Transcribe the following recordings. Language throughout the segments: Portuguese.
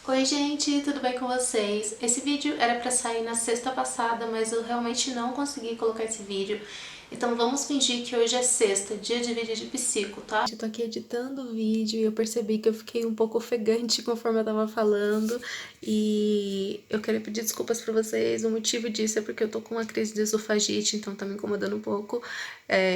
Oi gente, tudo bem com vocês? Esse vídeo era pra sair na sexta passada, mas eu realmente não consegui colocar esse vídeo. Então vamos fingir que hoje é sexta, dia de vídeo de psico, tá? Eu tô aqui editando o vídeo e eu percebi que eu fiquei um pouco ofegante conforme eu tava falando. E eu queria pedir desculpas pra vocês, o motivo disso é porque eu tô com uma crise de esofagite, então tá me incomodando um pouco.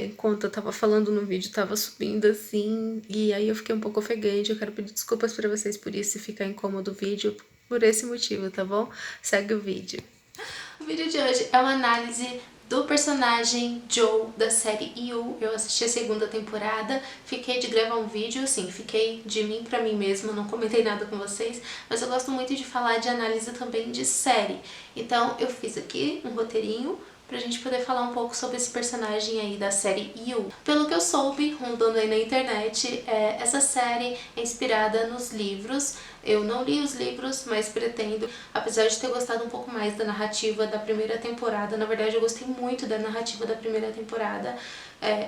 Enquanto eu tava falando no vídeo, tava subindo assim, e aí eu fiquei um pouco ofegante. Eu quero pedir desculpas pra vocês por isso, se ficar incômodo o vídeo, por esse motivo, tá bom? Segue o vídeo. O vídeo de hoje é uma análise do personagem Joe da série You. Eu assisti a segunda temporada, fiquei de gravar um vídeo, assim, fiquei de mim pra mim mesma, não comentei nada com vocês, mas eu gosto muito de falar de análise também de série. Então eu fiz aqui um roteirinho pra gente poder falar um pouco sobre esse personagem aí da série You. Pelo que eu soube, rondando aí na internet, essa série é inspirada nos livros. Eu não li os livros, mas pretendo, apesar de ter gostado um pouco mais da narrativa da primeira temporada. Na verdade, eu gostei muito da narrativa da primeira temporada.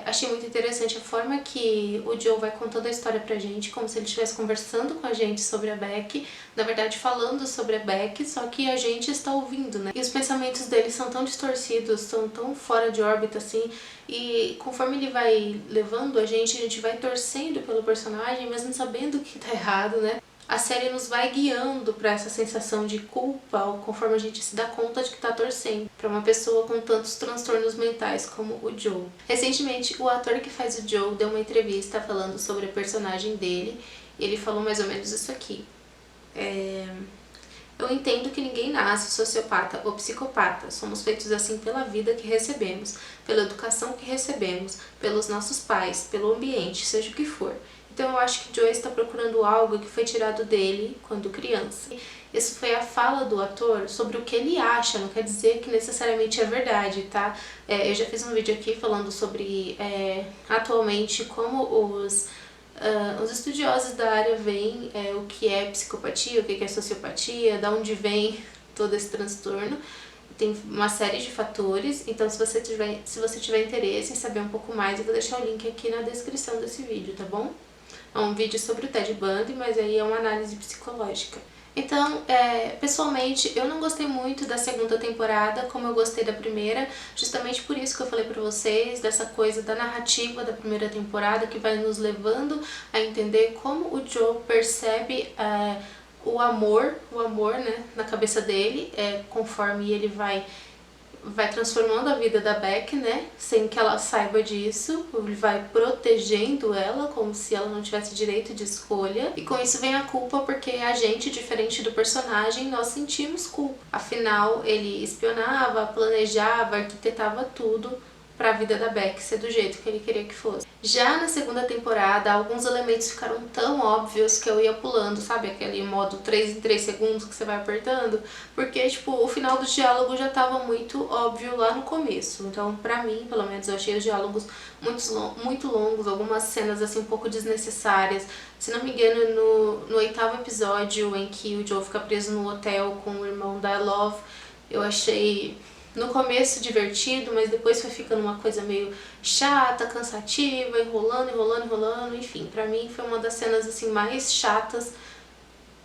Achei muito interessante a forma que o Joe vai contando a história pra gente, como se ele estivesse conversando com a gente sobre a Beck, na verdade falando sobre a Beck, só que a gente está ouvindo, né? E os pensamentos dele são tão distorcidos, são tão fora de órbita assim, e conforme ele vai levando a gente vai torcendo pelo personagem, mesmo sabendo que tá errado, né? A série nos vai guiando para essa sensação de culpa, ou conforme a gente se dá conta de que tá torcendo para uma pessoa com tantos transtornos mentais como o Joe. Recentemente, o ator que faz o Joe deu uma entrevista falando sobre a personagem dele, e ele falou mais ou menos isso aqui. Eu entendo que ninguém nasce sociopata ou psicopata. Somos feitos assim pela vida que recebemos, pela educação que recebemos, pelos nossos pais, pelo ambiente, seja o que for. Então eu acho que Joe está procurando algo que foi tirado dele quando criança. Isso foi a fala do ator sobre o que ele acha, não quer dizer que necessariamente é verdade, tá? Eu já fiz um vídeo aqui falando sobre atualmente como os estudiosos da área veem o que é psicopatia, o que é sociopatia, da onde vem todo esse transtorno. Tem uma série de fatores, então se você tiver interesse em saber um pouco mais, eu vou deixar o link aqui na descrição desse vídeo, tá bom? É um vídeo sobre o Ted Bundy, mas aí é uma análise psicológica. Então, pessoalmente, eu não gostei muito da segunda temporada como eu gostei da primeira, justamente por isso que eu falei pra vocês, dessa coisa da narrativa da primeira temporada, que vai nos levando a entender como o Joe percebe o amor, né, na cabeça dele, conforme ele vai transformando a vida da Beck, né, sem que ela saiba disso, ele vai protegendo ela como se ela não tivesse direito de escolha, e com isso vem a culpa porque a gente, diferente do personagem, nós sentimos culpa. Afinal, ele espionava, planejava, arquitetava tudo para a vida da Beck ser do jeito que ele queria que fosse. Já na segunda temporada, alguns elementos ficaram tão óbvios que eu ia pulando, sabe? Aquele modo 3 em 3 segundos que você vai apertando, porque, tipo, o final do diálogo já tava muito óbvio lá no começo. Então, pra mim, pelo menos, eu achei os diálogos muito longos, algumas cenas, assim, um pouco desnecessárias. Se não me engano, no 8º episódio, em que o Joe fica preso no hotel com o irmão da Love, eu achei no começo divertido, mas depois foi ficando uma coisa meio chata, cansativa, enrolando, enfim, pra mim foi uma das cenas assim mais chatas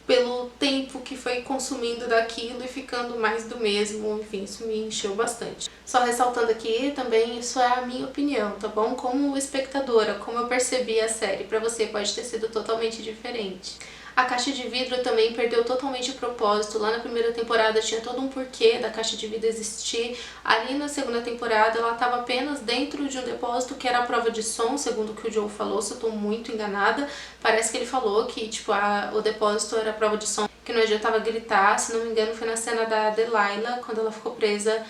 pelo tempo que foi consumindo daquilo e ficando mais do mesmo, enfim, isso me encheu bastante. Só ressaltando aqui também, isso é a minha opinião, tá bom? Como espectadora, como eu percebi a série, pra você pode ter sido totalmente diferente. A caixa de vidro também perdeu totalmente o propósito. Lá na primeira temporada tinha todo um porquê da caixa de vidro existir. Ali na segunda temporada ela estava apenas dentro de um depósito que era a prova de som, segundo o que o Joe falou, se eu tô muito enganada. Parece que ele falou que tipo, o depósito era a prova de som, que não adiantava gritar. Se não me engano foi na cena da Delilah, quando ela ficou presa,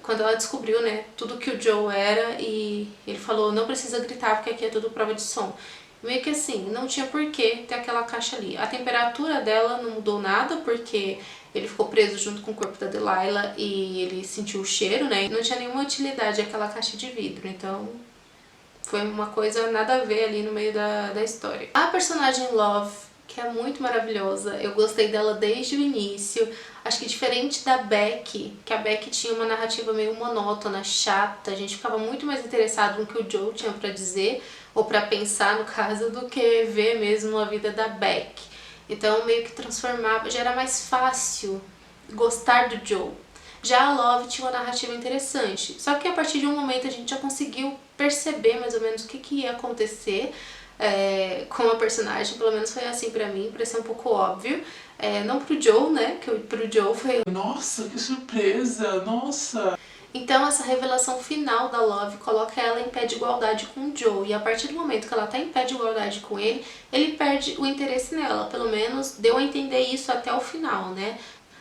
quando ela descobriu, né, tudo que o Joe era, e ele falou, não precisa gritar porque aqui é tudo prova de som. Meio que assim, não tinha porquê ter aquela caixa ali. A temperatura dela não mudou nada, porque ele ficou preso junto com o corpo da Delilah e ele sentiu o cheiro, né? Não tinha nenhuma utilidade aquela caixa de vidro, então foi uma coisa nada a ver ali no meio da história. A personagem Love, que é muito maravilhosa, eu gostei dela desde o início. Acho que diferente da Beck, que a Beck tinha uma narrativa meio monótona, chata, a gente ficava muito mais interessado no que o Joe tinha pra dizer, ou pra pensar no caso, do que ver mesmo a vida da Beck. Então meio que transformava, já era mais fácil gostar do Joe. Já a Love tinha uma narrativa interessante, só que a partir de um momento a gente já conseguiu perceber mais ou menos o que ia acontecer com a personagem, pelo menos foi assim pra mim, pareceu um pouco óbvio. Não pro Joe, né, que pro Joe foi... Nossa, que surpresa, nossa! Então essa revelação final da Love coloca ela em pé de igualdade com o Joe, e a partir do momento que ela tá em pé de igualdade com ele perde o interesse nela, pelo menos deu a entender isso até o final, né?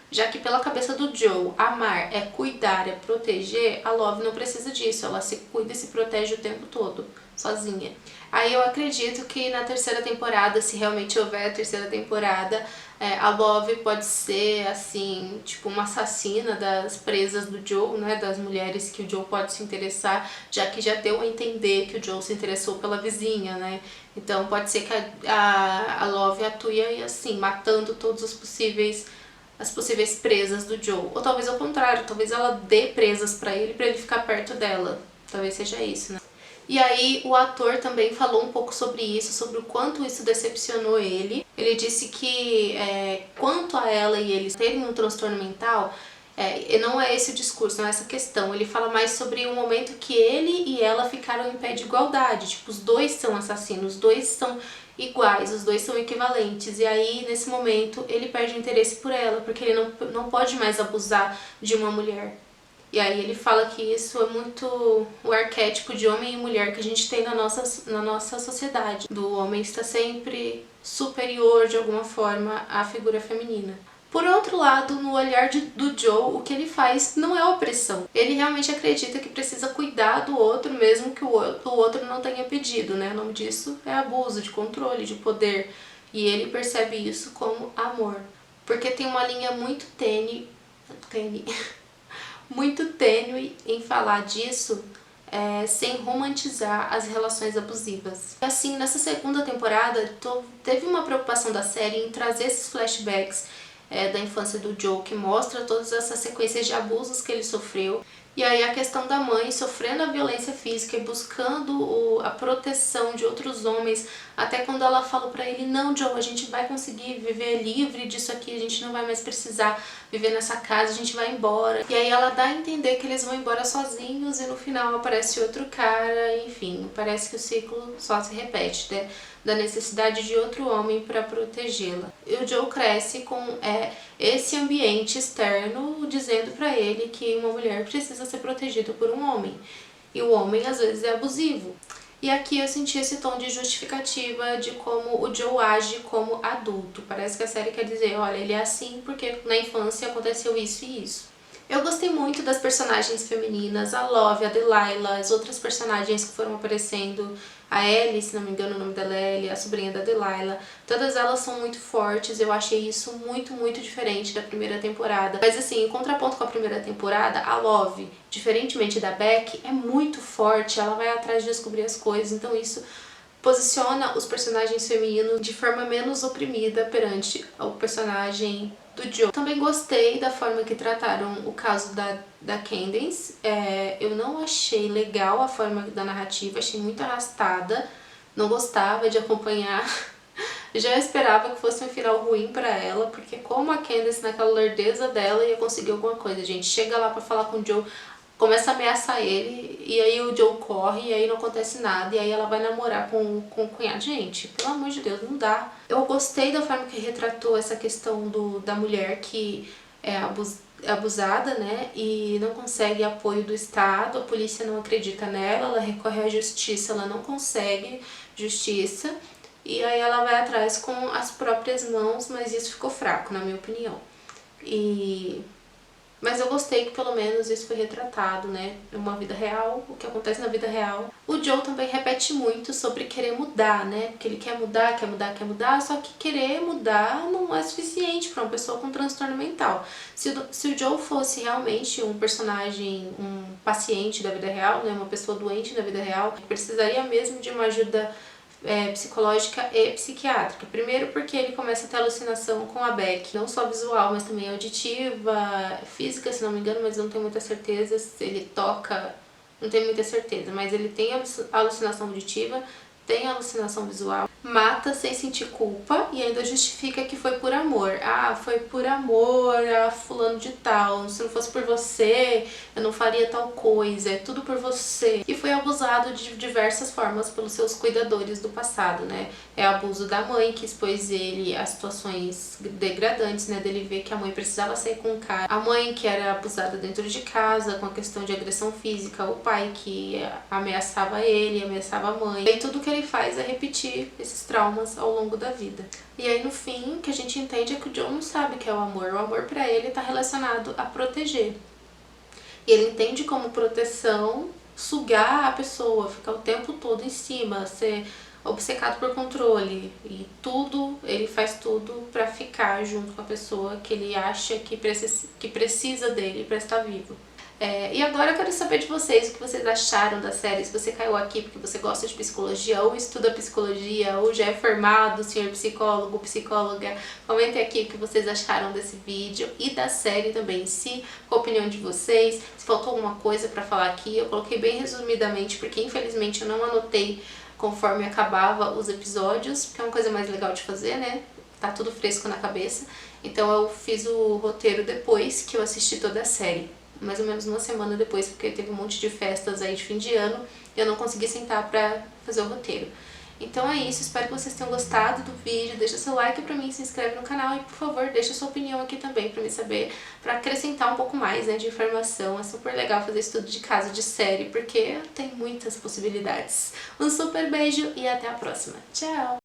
Já que pela cabeça do Joe, amar é cuidar, é proteger, a Love não precisa disso, ela se cuida e se protege o tempo todo, sozinha. Aí eu acredito que na terceira temporada, se realmente houver a terceira temporada, a Love pode ser, assim, tipo uma assassina das presas do Joe, né, das mulheres que o Joe pode se interessar, já que já deu a entender que o Joe se interessou pela vizinha, né. Então pode ser que a Love atue aí, assim, matando todos os as possíveis presas do Joe. Ou talvez ao contrário, talvez ela dê presas pra ele ficar perto dela. Talvez seja isso, né? E aí o ator também falou um pouco sobre isso, sobre o quanto isso decepcionou ele. Ele disse que quanto a ela e eles terem um transtorno mental, não é esse o discurso, não é essa questão. Ele fala mais sobre o momento que ele e ela ficaram em pé de igualdade. Tipo, os dois são assassinos, os dois são iguais, os dois são equivalentes. E aí, nesse momento, ele perde o interesse por ela, porque ele não pode mais abusar de uma mulher. E aí ele fala que isso é muito o arquétipo de homem e mulher que a gente tem na nossa sociedade. Do homem estar sempre superior de alguma forma à figura feminina. Por outro lado, no olhar do Joe, o que ele faz não é opressão. Ele realmente acredita que precisa cuidar do outro, mesmo que o outro não tenha pedido, né? O nome disso é abuso, de controle, de poder. E ele percebe isso como amor. Porque tem uma linha muito tênue muito tênue em falar disso sem romantizar as relações abusivas. Assim, nessa segunda temporada, teve uma preocupação da série em trazer esses flashbacks da infância do Joe, que mostra todas essas sequências de abusos que ele sofreu. E aí a questão da mãe sofrendo a violência física e buscando a proteção de outros homens, até quando ela fala pra ele, não, Joe, a gente vai conseguir viver livre disso aqui, a gente não vai mais precisar viver nessa casa, a gente vai embora. E aí ela dá a entender que eles vão embora sozinhos e no final aparece outro cara, enfim, parece que o ciclo só se repete, né? Da necessidade de outro homem para protegê-la. E o Joe cresce com esse ambiente externo dizendo para ele que uma mulher precisa ser protegida por um homem. E o homem às vezes é abusivo. E aqui eu senti esse tom de justificativa de como o Joe age como adulto. Parece que a série quer dizer, olha, ele é assim porque na infância aconteceu isso e isso. Eu gostei muito das personagens femininas, a Love, a Delilah, as outras personagens que foram aparecendo, a Ellie, se não me engano o nome dela é Ellie, a sobrinha da Delilah. Todas elas são muito fortes, eu achei isso muito, muito diferente da primeira temporada. Mas assim, em contraponto com a primeira temporada, a Love, diferentemente da Beck, é muito forte, ela vai atrás de descobrir as coisas, então isso posiciona os personagens femininos de forma menos oprimida perante o personagem do Joe. Também gostei da forma que trataram o caso da Candace. Eu não achei legal a forma da narrativa, achei muito arrastada, não gostava de acompanhar. Já esperava que fosse um final ruim pra ela, porque como a Candace naquela lerdeza dela ia conseguir alguma coisa, gente, chega lá pra falar com o Joe, começa a ameaçar ele, e aí o Joe corre, e aí não acontece nada, e aí ela vai namorar com o cunhado. Gente, pelo amor de Deus, não dá. Eu gostei da forma que retratou essa questão da mulher que é abusada, né, e não consegue apoio do Estado, a polícia não acredita nela, ela recorre à justiça, ela não consegue justiça, e aí ela vai atrás com as próprias mãos, mas isso ficou fraco, na minha opinião. Mas eu gostei que pelo menos isso foi retratado, né, numa vida real, o que acontece na vida real. O Joe também repete muito sobre querer mudar, né, porque ele quer mudar, quer mudar, quer mudar, só que querer mudar não é suficiente para uma pessoa com transtorno mental. Se o Joe fosse realmente um personagem, um paciente da vida real, né, uma pessoa doente da vida real, precisaria mesmo de uma ajuda psicológica e psiquiátrica. Primeiro porque ele começa a ter alucinação com a Beck, não só visual, mas também auditiva, física, se não me engano, mas não tenho muita certeza se ele toca, não tenho muita certeza, mas ele tem alucinação auditiva, tem alucinação visual. mata sem sentir culpa e ainda justifica que foi por amor. Ah, foi por amor a fulano de tal. Se não fosse por você, eu não faria tal coisa. É tudo por você. E foi abusado de diversas formas pelos seus cuidadores do passado, né? É abuso da mãe, que expôs ele a situações degradantes, né? Dele ver que a mãe precisava sair com o cara. A mãe que era abusada dentro de casa, com a questão de agressão física. O pai que ameaçava ele, ameaçava a mãe. E tudo que ele faz é repetir esses traumas ao longo da vida. E aí no fim, o que a gente entende é que o John não sabe o que é o amor. O amor pra ele tá relacionado a proteger. E ele entende como proteção sugar a pessoa, ficar o tempo todo em cima, ser obcecado por controle. E tudo, ele faz tudo pra ficar junto com a pessoa que ele acha que precisa dele pra estar vivo. E agora eu quero saber de vocês o que vocês acharam da série. Se você caiu aqui porque você gosta de psicologia, ou estuda psicologia, ou já é formado, senhor psicólogo, psicóloga, comentem aqui o que vocês acharam desse vídeo e da série também em si, qual a opinião de vocês, se faltou alguma coisa pra falar aqui. Eu coloquei bem resumidamente porque infelizmente eu não anotei conforme acabava os episódios, porque é uma coisa mais legal de fazer, né? Tá tudo fresco na cabeça. Então eu fiz o roteiro depois que eu assisti toda a série. Mais ou menos uma semana depois, porque teve um monte de festas aí de fim de ano e eu não consegui sentar pra fazer o roteiro. Então é isso, espero que vocês tenham gostado do vídeo, deixa seu like pra mim, se inscreve no canal e por favor deixa sua opinião aqui também pra mim saber, pra acrescentar um pouco mais, né, de informação. É super legal fazer estudo de caso de série porque tem muitas possibilidades. Um super beijo e até a próxima. Tchau!